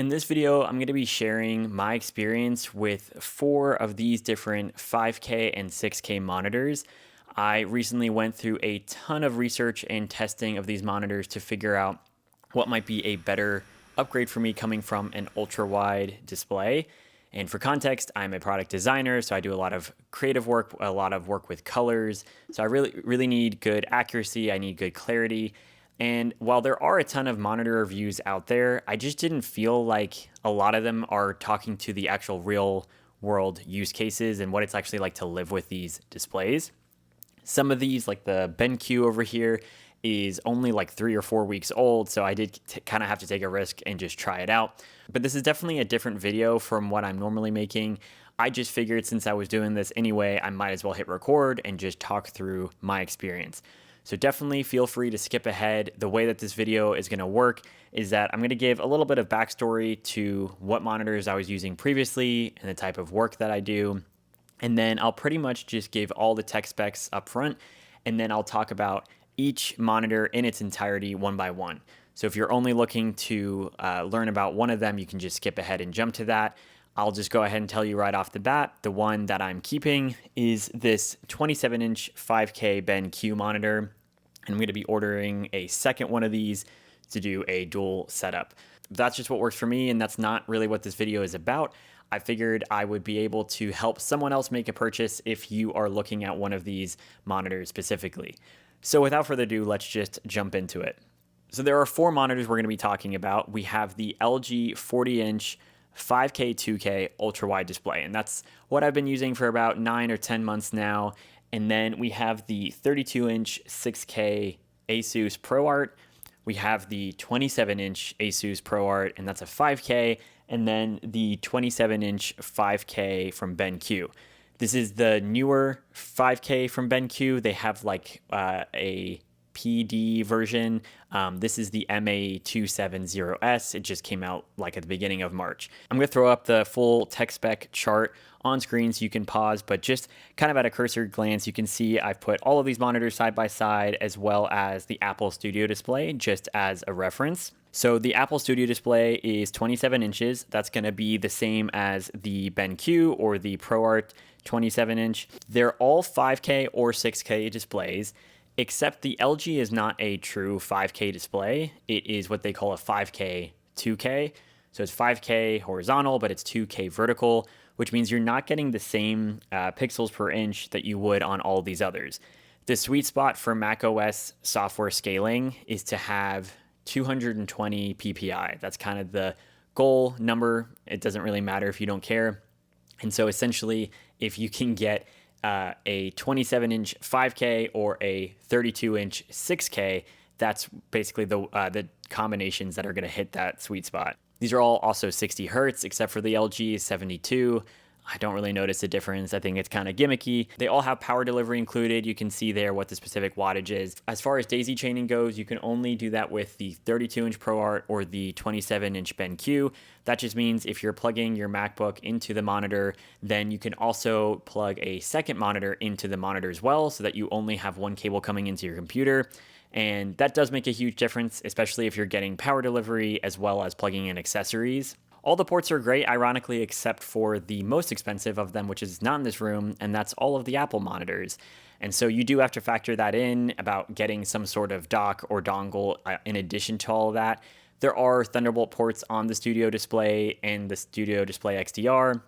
In this video, I'm going to be sharing my experience with 4 of these different 5K and 6K monitors. I recently went through a ton of research and testing of these monitors to figure out what might be a better upgrade for me coming from an ultra-wide display. And for context, I'm a product designer, so I do a lot of creative work, a lot of work with colors. So I really need good accuracy, I need good clarity. And while there are a ton of monitor reviews out there, I just didn't feel like a lot of them are talking to the actual real world use cases and what it's actually like to live with these displays. Some of these, like the BenQ over here, is only like 3 or 4 weeks old, so I did kind of have to take a risk and just try it out. But this is definitely a different video from what I'm normally making. I just figured since I was doing this anyway, I might as well hit record and just talk through my experience. So definitely feel free to skip ahead. The way that this video is going to work is that I'm going to give a little bit of backstory to what monitors I was using previously and the type of work that I do. And then I'll pretty much just give all the tech specs up front, and then I'll talk about each monitor in its entirety one by one. So if you're only looking to learn about one of them, you can just skip ahead and jump to that. I'll just go ahead and tell you right off the bat, the one that I'm keeping is this 27-inch 5K BenQ monitor. And I'm going to be ordering a second one of these to do a dual setup. That's just what works for me, and that's not really what this video is about. I figured I would be able to help someone else make a purchase if you are looking at one of these monitors specifically. So without further ado, let's just jump into it. So there are 4 monitors we're going to be talking about. We have the LG 40-inch 5K 2K ultra-wide display, and that's what I've been using for about 9 or 10 months now. And then we have the 32-inch 6K ASUS ProArt. We have the 27-inch ASUS ProArt, and that's a 5K, and then the 27-inch 5K from BenQ. This is the newer 5K from BenQ. They have like a PD version. This is the MA270S. It just came out like at the beginning of March. I'm going to throw up the full tech spec chart on screen so you can pause, but just kind of at a cursory glance, you can see I've put all of these monitors side by side as well as the Apple Studio display just as a reference. So the Apple Studio display is 27 inches. That's going to be the same as the BenQ or the ProArt 27-inch. They're all 5K or 6K displays, except the LG is not a true 5K display. It is what they call a 5K 2K. So it's 5K horizontal, but it's 2K vertical, which means you're not getting the same pixels per inch that you would on all these others. The sweet spot for macOS software scaling is to have 220 PPI. That's kind of the goal number. It doesn't really matter if you don't care. And so essentially, if you can get a 27-inch 5K or a 32-inch 6K, that's basically the combinations that are going to hit that sweet spot. These are all also 60 hertz, except for the LG is 72. I don't really notice a difference. I think it's kind of gimmicky. They all have power delivery included. You can see there what the specific wattage is. As far as daisy chaining goes, you can only do that with the 32-inch ProArt or the 27-inch BenQ. That just means if you're plugging your MacBook into the monitor, then you can also plug a second monitor into the monitor as well, so that you only have one cable coming into your computer. And that does make a huge difference, especially if you're getting power delivery as well as plugging in accessories. All the ports are great, ironically, except for the most expensive of them, which is not in this room, and that's all of the Apple monitors. And so you do have to factor that in about getting some sort of dock or dongle in addition to all of that. There are Thunderbolt ports on the Studio display and the Studio Display XDR,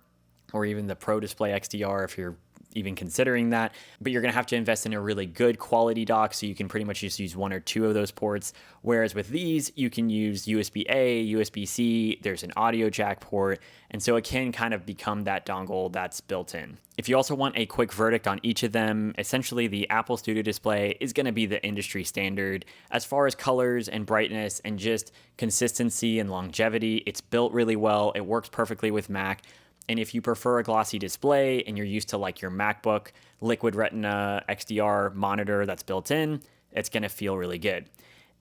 or even the Pro Display XDR if you're even considering that, but you're going to have to invest in a really good quality dock, so you can pretty much just use 1 or 2 of those ports, whereas with these you can use USB-A, USB-C, there's an audio jack port, and so it can kind of become that dongle that's built in. If you also want a quick verdict on each of them, essentially the Apple Studio display is going to be the industry standard as far as colors and brightness and just consistency and longevity. It's built really well, it works perfectly with Mac. And if you prefer a glossy display and you're used to like your MacBook liquid retina XDR monitor that's built in, it's going to feel really good.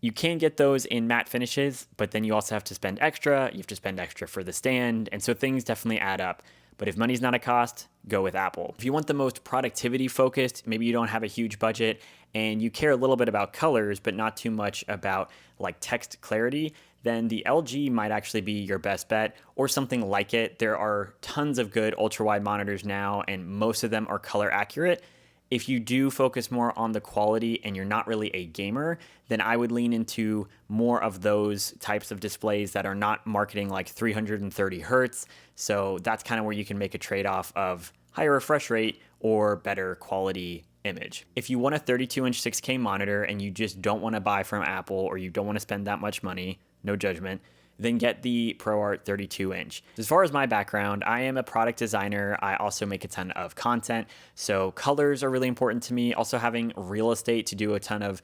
You can get those in matte finishes, but then you also have to spend extra. You have to spend extra for the stand. And so things definitely add up. But if money's not a cost, go with Apple. If you want the most productivity focused, maybe you don't have a huge budget and you care a little bit about colors, but not too much about like text clarity, then the LG might actually be your best bet, or something like it. There are tons of good ultra wide monitors now, and most of them are color accurate. If you do focus more on the quality and you're not really a gamer, then I would lean into more of those types of displays that are not marketing like 330 hertz. So that's kind of where you can make a trade-off of higher refresh rate or better quality image. If you want a 32-inch 6K monitor and you just don't want to buy from Apple, or you don't want to spend that much money, no judgment, then get the ProArt 32-inch. As far as my background, I am a product designer. I also make a ton of content, so colors are really important to me. Also having real estate to do a ton of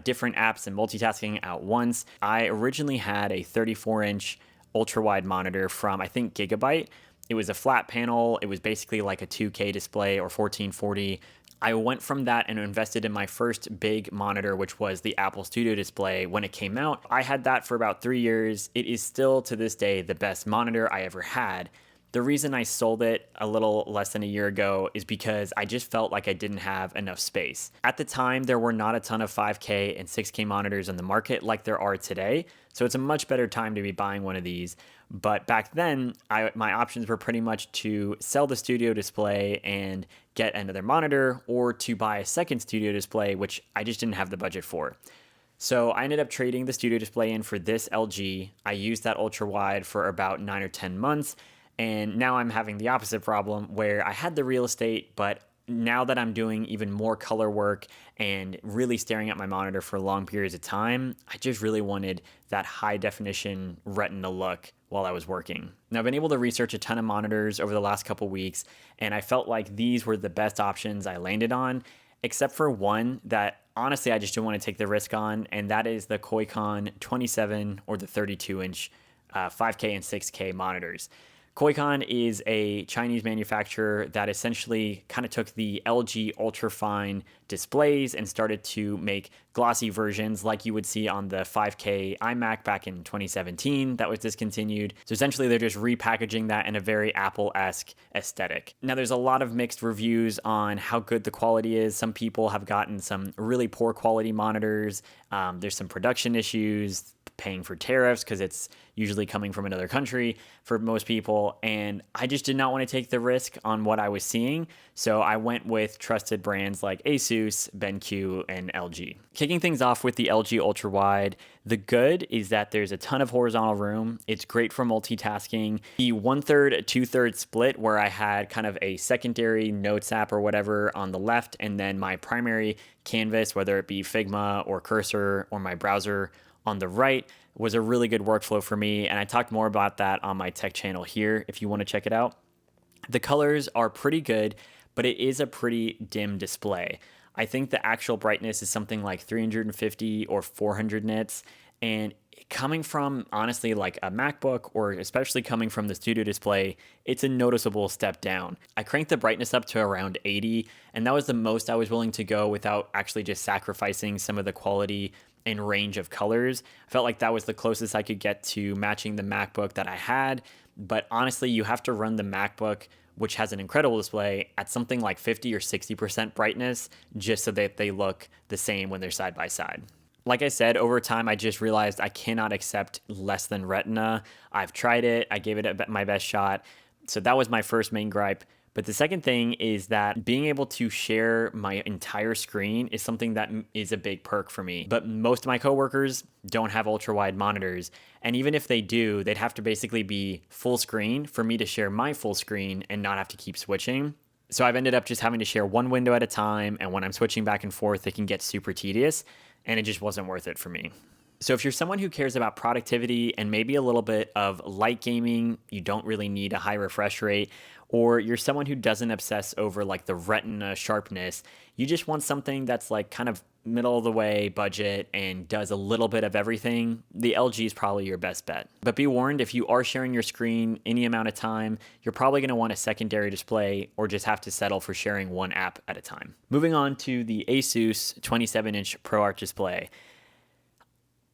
different apps and multitasking at once. I originally had a 34-inch ultra-wide monitor from, I think, Gigabyte. It was a flat panel. It was basically like a 2K display, or 1440. I went from that and invested in my first big monitor, which was the Apple Studio Display when it came out. I had that for about 3 years. It is still to this day the best monitor I ever had. The reason I sold it a little less than a year ago is because I just felt like I didn't have enough space. At the time, there were not a ton of 5K and 6K monitors on the market like there are today, so it's a much better time to be buying one of these. But back then, my options were pretty much to sell the studio display and get another monitor, or to buy a second studio display, which I just didn't have the budget for. So I ended up trading the studio display in for this LG. I used that ultra wide for about 9 or 10 months. And now I'm having the opposite problem, where I had the real estate, but now that I'm doing even more color work and really staring at my monitor for long periods of time, I just really wanted that high definition retina look while I was working. Now, I've been able to research a ton of monitors over the last couple weeks, and I felt like these were the best options I landed on, except for one that honestly I just didn't want to take the risk on, and that is the Koicon 27 or the 32-inch 5K and 6K monitors. Koicon is a Chinese manufacturer that essentially kind of took the LG ultra-fine displays and started to make glossy versions like you would see on the 5K iMac back in 2017 that was discontinued. So essentially they're just repackaging that in a very Apple-esque aesthetic. Now there's a lot of mixed reviews on how good the quality is. Some people have gotten some really poor quality monitors. There's some production issues, paying for tariffs because it's usually coming from another country for most people. And I just did not want to take the risk on what I was seeing. So I went with trusted brands like ASUS, BenQ, and LG. Kicking things off with the LG Ultra Wide, the good is that there's a ton of horizontal room. It's great for multitasking. The 1/3, 2/3 split, where I had kind of a secondary notes app or whatever on the left, and then my primary canvas, whether it be Figma or Cursor or my browser on the right, was a really good workflow for me. And I talked more about that on my tech channel here if you want to check it out. The colors are pretty good, but it is a pretty dim display. I think the actual brightness is something like 350 or 400 nits. And coming from honestly like a MacBook, or especially coming from the studio display, it's a noticeable step down. I cranked the brightness up to around 80, and that was the most I was willing to go without actually just sacrificing some of the quality and range of colors. I felt like that was the closest I could get to matching the MacBook that I had. But honestly, you have to run the MacBook, which has an incredible display, at something like 50 or 60% brightness, just so that they look the same when they're side by side. Like I said, over time, I just realized I cannot accept less than Retina. I've tried it. I gave it my best shot. So that was my first main gripe. But the second thing is that being able to share my entire screen is something that is a big perk for me. But most of my coworkers don't have ultra-wide monitors. And even if they do, they'd have to basically be full screen for me to share my full screen and not have to keep switching. So I've ended up just having to share one window at a time. And when I'm switching back and forth, it can get super tedious. And it just wasn't worth it for me. So if you're someone who cares about productivity and maybe a little bit of light gaming, you don't really need a high refresh rate, or you're someone who doesn't obsess over like the retina sharpness, you just want something that's like kind of middle of the way budget and does a little bit of everything, the LG is probably your best bet. But be warned, if you are sharing your screen any amount of time, you're probably going to want a secondary display or just have to settle for sharing one app at a time. Moving on to the ASUS 27-inch ProArt display.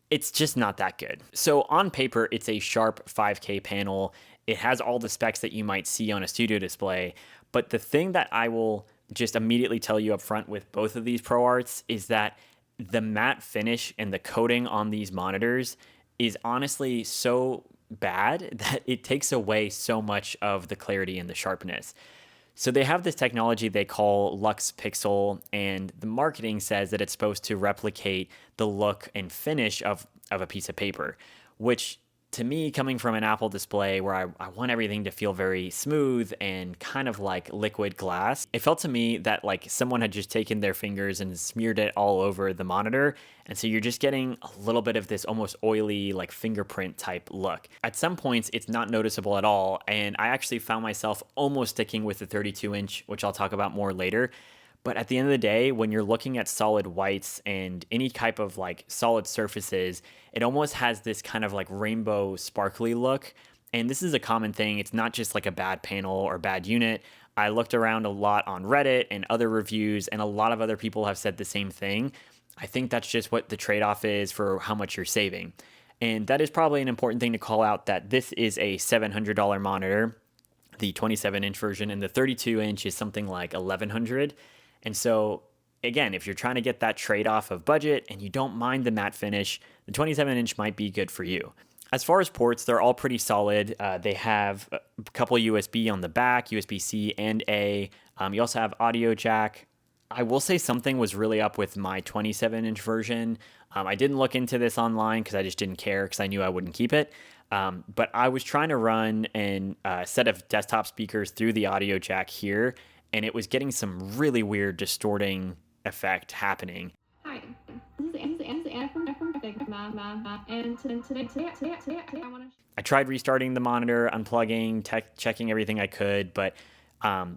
It's just not that good. So on paper, it's a sharp 5K panel. It has all the specs that you might see on a studio display. But the thing that I will just immediately tell you up front with both of these ProArts is that the matte finish and the coating on these monitors is honestly so bad that it takes away so much of the clarity and the sharpness. So they have this technology they call Lux Pixel, and the marketing says that it's supposed to replicate the look and finish of a piece of paper, which to me, coming from an Apple display where I want everything to feel very smooth and kind of like liquid glass, it felt to me that like someone had just taken their fingers and smeared it all over the monitor. And so you're just getting a little bit of this almost oily, like fingerprint type look. At some points, it's not noticeable at all. And I actually found myself almost sticking with the 32-inch, which I'll talk about more later. But at the end of the day, when you're looking at solid whites and any type of like solid surfaces, it almost has this kind of like rainbow sparkly look. And this is a common thing. It's not just like a bad panel or bad unit. I looked around a lot on Reddit and other reviews, and a lot of other people have said the same thing. I think that's just what the trade-off is for how much you're saving. And that is probably an important thing to call out, that this is a $700 monitor, the 27-inch version, and the 32-inch is something like $1,100. And so, again, if you're trying to get that trade-off of budget and you don't mind the matte finish, the 27-inch might be good for you. As far as ports, they're all pretty solid. They have a couple USB on the back, USB-C and A. You also have audio jack. I will say something was really up with my 27-inch version. I didn't look into this online because I just didn't care because I knew I wouldn't keep it. But I was trying to run a set of desktop speakers through the audio jack here, and it was getting some really weird distorting effect happening. Hi, this is Anna from BenQ, and today I want to. I tried restarting the monitor, unplugging, checking everything I could, but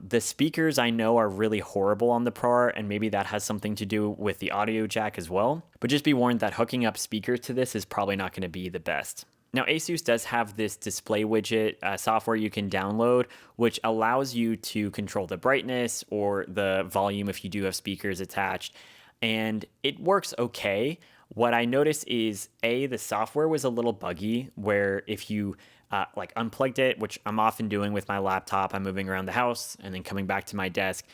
the speakers I know are really horrible on the ProArt, and maybe that has something to do with the audio jack as well. But just be warned that hooking up speakers to this is probably not going to be the best. Now, ASUS does have this display widget software you can download, which allows you to control the brightness or the volume if you do have speakers attached, and it works okay. What I noticed is, the software was a little buggy, where if you like unplugged it, which I'm often doing with my laptop, I'm moving around the house and then coming back to my desk,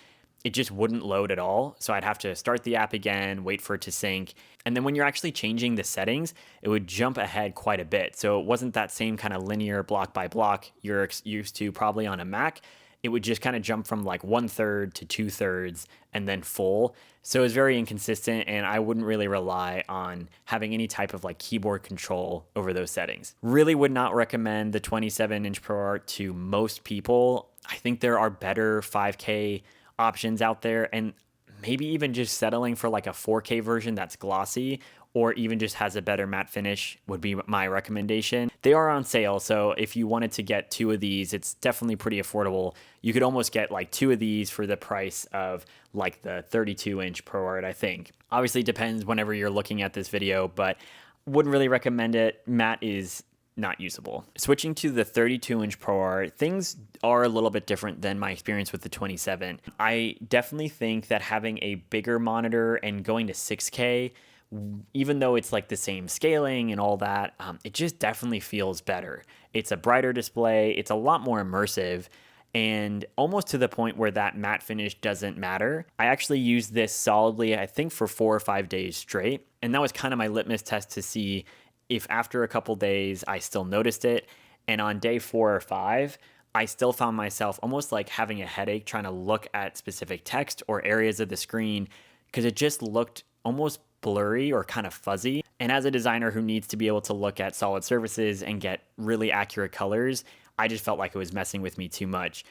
it just wouldn't load at all. So I'd have to start the app again, wait for it to sync. And then when you're actually changing the settings, it would jump ahead quite a bit. So it wasn't that same kind of linear block by block you're used to probably on a Mac. It would just kind of jump from like 1/3 to 2/3 and then full. So it was very inconsistent, and I wouldn't really rely on having any type of like keyboard control over those settings. Really would not recommend the 27-inch ProArt to most people. I think there are better 5K options out there, and maybe even just settling for like a 4K version that's glossy or even just has a better matte finish would be my recommendation. They are on sale, so if you wanted to get two of these, it's definitely pretty affordable. You could almost get like two of these for the price of like the 32-inch ProArt, I think. Obviously, it depends whenever you're looking at this video, but wouldn't really recommend it. Matte is not usable. Switching to the 32-inch ProArt, things are a little bit different than my experience with the 27. I definitely think that having a bigger monitor and going to 6K, even though it's like the same scaling and all that, it just definitely feels better. It's a brighter display, it's a lot more immersive, and almost to the point where that matte finish doesn't matter. I actually used this solidly, I think, for 4 or 5 days straight, and that was kind of my litmus test to see if after a couple days I still noticed it. And on day 4 or 5, I still found myself almost like having a headache trying to look at specific text or areas of the screen because it just looked almost blurry or kind of fuzzy. And as a designer who needs to be able to look at solid surfaces and get really accurate colors, I just felt like it was messing with me too much.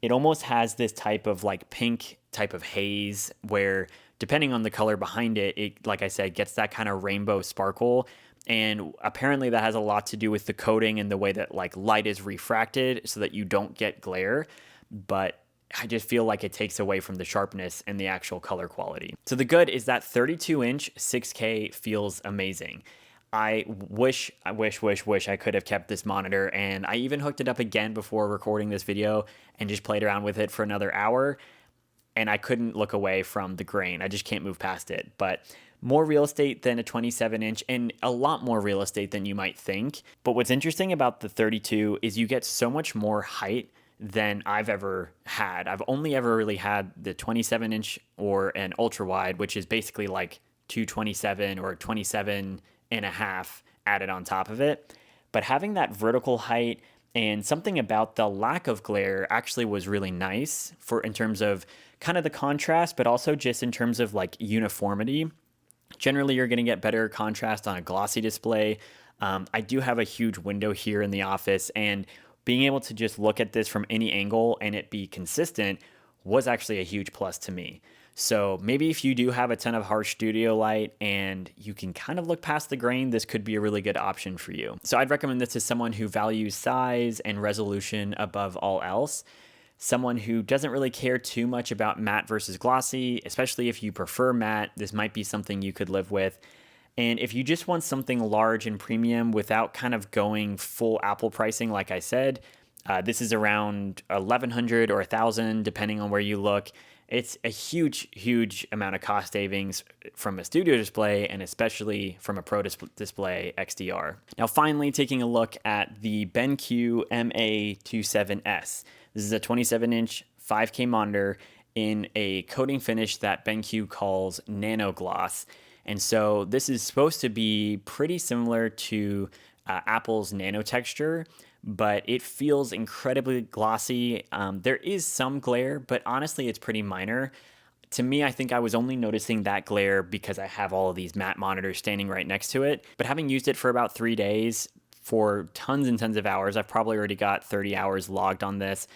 It almost has this type of like pink type of haze where depending on the color behind it, it, like I said, gets that kind of rainbow sparkle. And apparently that has a lot to do with the coating and the way that like light is refracted so that you don't get glare. But I just feel like it takes away from the sharpness and the actual color quality. So the good is that 32-inch 6K feels amazing. I wish I could have kept this monitor, and I even hooked it up again before recording this video and just played around with it for another hour, and I couldn't look away from the grain. I just can't move past it. But more real estate than a 27-inch and a lot more real estate than you might think. But what's interesting about the 32 is you get so much more height than I've ever had. I've only ever really had the 27-inch or an ultra wide, which is basically like 227 or 27 and a half added on top of it. But having that vertical height and something about the lack of glare actually was really nice for in terms of kind of the contrast, but also just in terms of like uniformity. Generally, you're going to get better contrast on a glossy display. I do have a huge window here in the office, and being able to just look at this from any angle and it be consistent was actually a huge plus to me. So maybe if you do have a ton of harsh studio light and you can kind of look past the grain, this could be a really good option for you. So I'd recommend this to someone who values size and resolution above all else. Someone who doesn't really care too much about matte versus glossy, especially if you prefer matte, this might be something you could live with. And if you just want something large and premium without kind of going full Apple pricing, like I said, this is around 1,100 or 1,000, depending on where you look. It's a huge, huge amount of cost savings from a studio display and especially from a Pro Display XDR. Now, finally, taking a look at the BenQ MA270S. This is a 27-inch 5K monitor in a coating finish that BenQ calls nano gloss. And so this is supposed to be pretty similar to Apple's nano texture, but it feels incredibly glossy. There is some glare, but honestly, it's pretty minor. To me, I think I was only noticing that glare because I have all of these matte monitors standing right next to it. But having used it for about 3 days, for tons and tons of hours, I've probably already got 30 hours logged on this,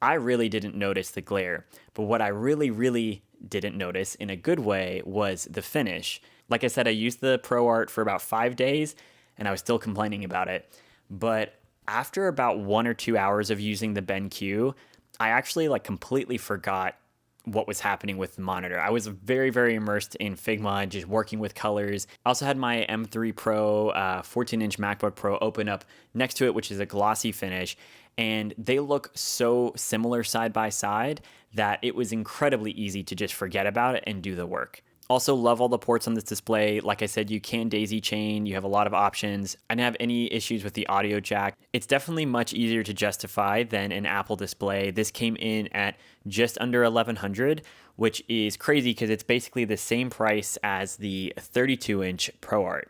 I really didn't notice the glare. But what I really didn't notice in a good way was the finish. Like I said, I used the ProArt for about 5 days and I was still complaining about it. But after about 1 or 2 hours of using the BenQ, I actually like completely forgot what was happening with the monitor. I was very immersed in Figma, just working with colors. I also had my M3 Pro 14-inch MacBook Pro open up next to it, which is a glossy finish. And they look so similar side by side that it was incredibly easy to just forget about it and do the work. Also love all the ports on this display. Like I said, you can daisy chain. You have a lot of options. I didn't have any issues with the audio jack. It's definitely much easier to justify than an Apple display. This came in at just under $1,100, which is crazy because it's basically the same price as the 32-inch ProArt.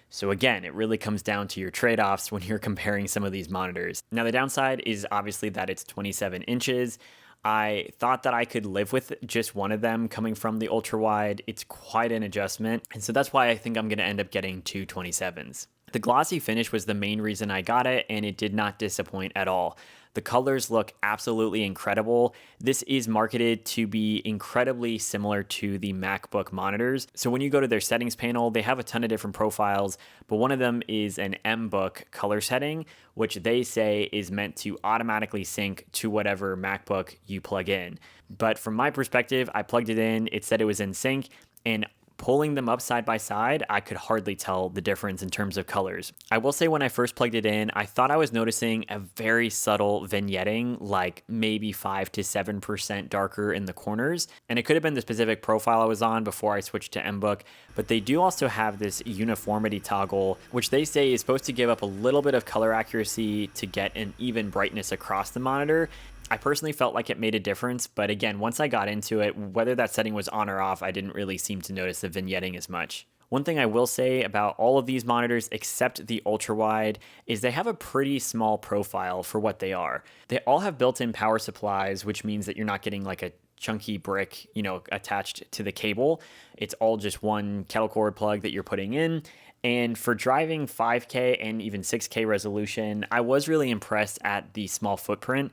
So again, it really comes down to your trade-offs when you're comparing some of these monitors. Now the downside is obviously that it's 27 inches. I thought that I could live with just one of them coming from the ultra wide. It's quite an adjustment. And so that's why I think I'm going to end up getting two 27s. The glossy finish was the main reason I got it, and it did not disappoint at all. The colors look absolutely incredible. This is marketed to be incredibly similar to the MacBook monitors. So when you go to their settings panel, they have a ton of different profiles, but one of them is an MBook color setting, which they say is meant to automatically sync to whatever MacBook you plug in. But from my perspective, I plugged it in, it said it was in sync, and pulling them up side by side, I could hardly tell the difference in terms of colors. I will say when I first plugged it in, I thought I was noticing a very subtle vignetting, like maybe 5 to 7% darker in the corners. And it could have been the specific profile I was on before I switched to MBook, but they do also have this uniformity toggle, which they say is supposed to give up a little bit of color accuracy to get an even brightness across the monitor. I personally felt like it made a difference, but again, once I got into it, whether that setting was on or off, I didn't really seem to notice the vignetting as much. One thing I will say about all of these monitors, except the ultra wide, is they have a pretty small profile for what they are. They all have built-in power supplies, which means that you're not getting like a chunky brick, attached to the cable. It's all just one kettle cord plug that you're putting in. And for driving 5K and even 6K resolution, I was really impressed at the small footprint.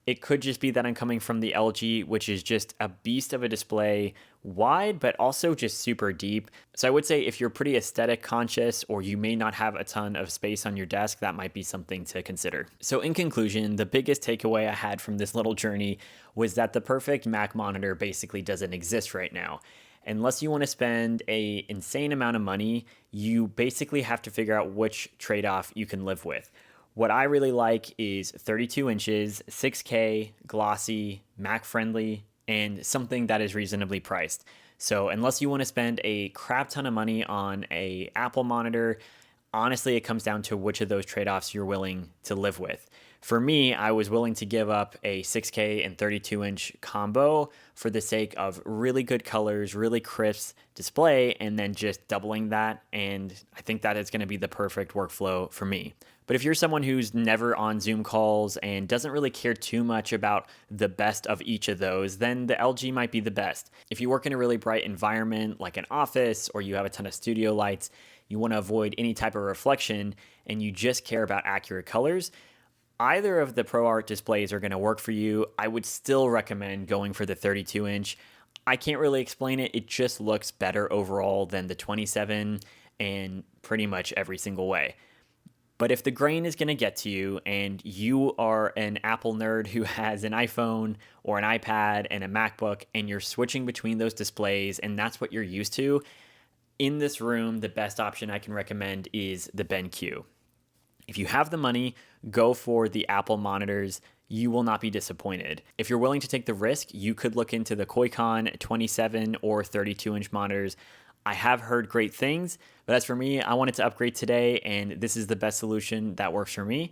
It could just be that I'm coming from the LG, which is just a beast of a display, wide, but also just super deep. So I would say if you're pretty aesthetic conscious or you may not have a ton of space on your desk, that might be something to consider. So in conclusion, the biggest takeaway I had from this little journey was that the perfect Mac monitor basically doesn't exist right now. Unless you want to spend an insane amount of money, you basically have to figure out which trade-off you can live with. What I really like is 32 inches, 6K, glossy, Mac friendly, and something that is reasonably priced. So unless you want to spend a crap ton of money on an Apple monitor, honestly, it comes down to which of those trade-offs you're willing to live with. For me, I was willing to give up a 6K and 32-inch combo for the sake of really good colors, really crisp display, and then just doubling that. And I think that is going to be the perfect workflow for me. But if you're someone who's never on Zoom calls and doesn't really care too much about the best of each of those, then the LG might be the best. If you work in a really bright environment like an office or you have a ton of studio lights, you want to avoid any type of reflection, and you just care about accurate colors, either of the ProArt displays are going to work for you. I would still recommend going for the 32-inch. I can't really explain it. It just looks better overall than the 27 in pretty much every single way. But if the grain is going to get to you and you are an Apple nerd who has an iPhone or an iPad and a MacBook and you're switching between those displays and that's what you're used to, in this room, the best option I can recommend is the BenQ. If you have the money, go for the Apple monitors. You will not be disappointed. If you're willing to take the risk, you could look into the Koicon 27 or 32-inch monitors. I have heard great things, but as for me, I wanted to upgrade today, and this is the best solution that works for me.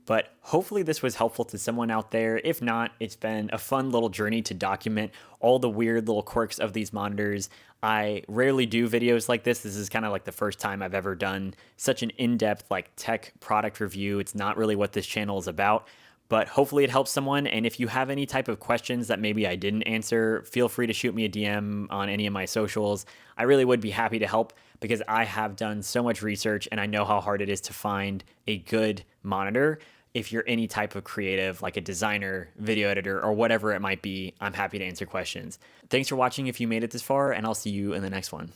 But hopefully this was helpful to someone out there. If not, it's been a fun little journey to document all the weird little quirks of these monitors. I rarely do videos like this. This is kind of like the first time I've ever done such an in-depth like tech product review. It's not really what this channel is about, but hopefully it helps someone. And if you have any type of questions that maybe I didn't answer, feel free to shoot me a DM on any of my socials. I really would be happy to help because I have done so much research and I know how hard it is to find a good monitor. If you're any type of creative, like a designer, video editor, or whatever it might be, I'm happy to answer questions. Thanks for watching if you made it this far, and I'll see you in the next one.